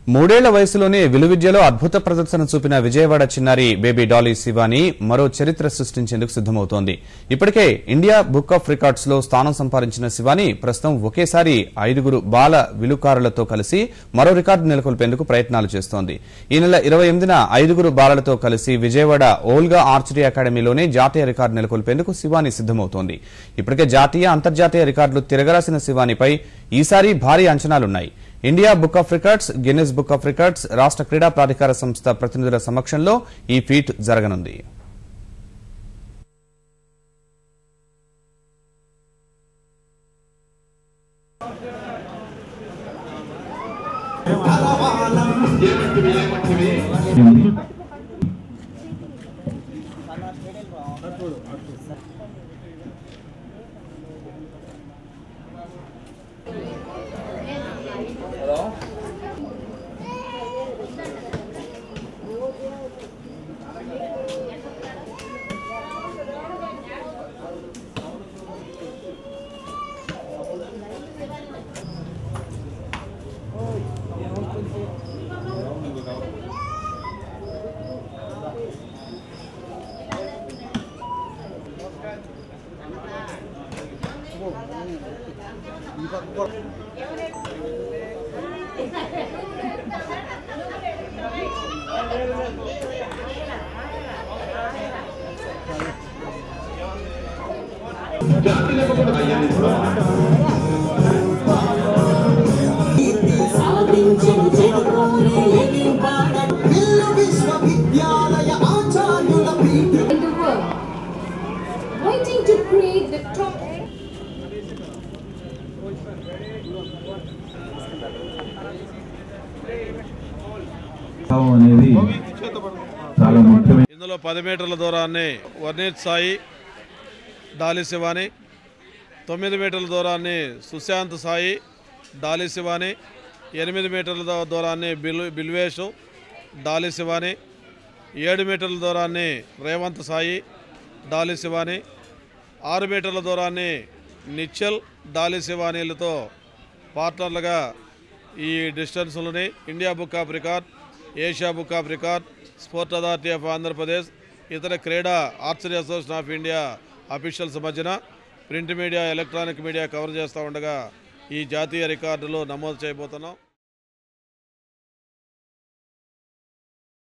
మూడేళ్ల వయసులోనే విలువిద్యలో అద్భుత ప్రదర్శన చూపిన విజయవాడ చిన్నారి బేబీ డాలీ శివాని మరో చరిత్ర సృష్టించేందుకు సిద్దమవుతోంది. ఇప్పటికే ఇండియా బుక్ ఆఫ్ రికార్డ్స్ లో స్థానం సంపాదించిన శివాని ప్రస్తుతం ఒకేసారి 5 బాల విలుకారులతో కలిసి మరో రికార్డు నెలకొల్పేందుకు ప్రయత్నాలు చేస్తోంది. ఈ నెల 28న 5 బాలలతో కలిసి విజయవాడ ఓల్గా ఆర్చరీ అకాడమీలోనే జాతీయ రికార్డు నెలకొల్పేందుకు శివాని సిద్దమవుతోంది. ఇప్పటికే జాతీయ అంతర్జాతీయ రికార్డులు తిరగరాసిన శివానిపై ఈసారి భారీ అంచనాలున్నాయి. India Book of Records, Guinness Book of Records, రాష్ట్ర క్రీడా ప్రాధికార సంస్థ ప్రతినిధుల సమక్షంలో ఈ ఫీట్ జరగనుంది. Waiting to create the top. ఇందులో 10 మీటర్ల దూరాన్ని వర్ణీత్ సాయి డాలీ శివాని, 9 మీటర్ల దూరాన్ని సుశాంత్ సాయి డాలీ శివాని, 8 మీటర్ల దూరాన్ని బిల్వేష్ డాలీ శివాని, 7 మీటర్ల దూరాన్ని రేవంత్ సాయి డాలీ శివాని, 6 మీటర్ల దూరాన్ని నిచ్చల్ డాలీ శివానీలతో పార్ట్నర్లుగా ఈ డిస్టెన్స్లని India Book of Record, Asia Book of Record, sport authority of Andhra Pradesh, ఇతర క్రీడా archery association of India officials మధ్యన print media, electronic media cover చేస్తూ ఉండగా ఈ జాతీయ రికార్డులు నమోదు చేయబోతున్నాం.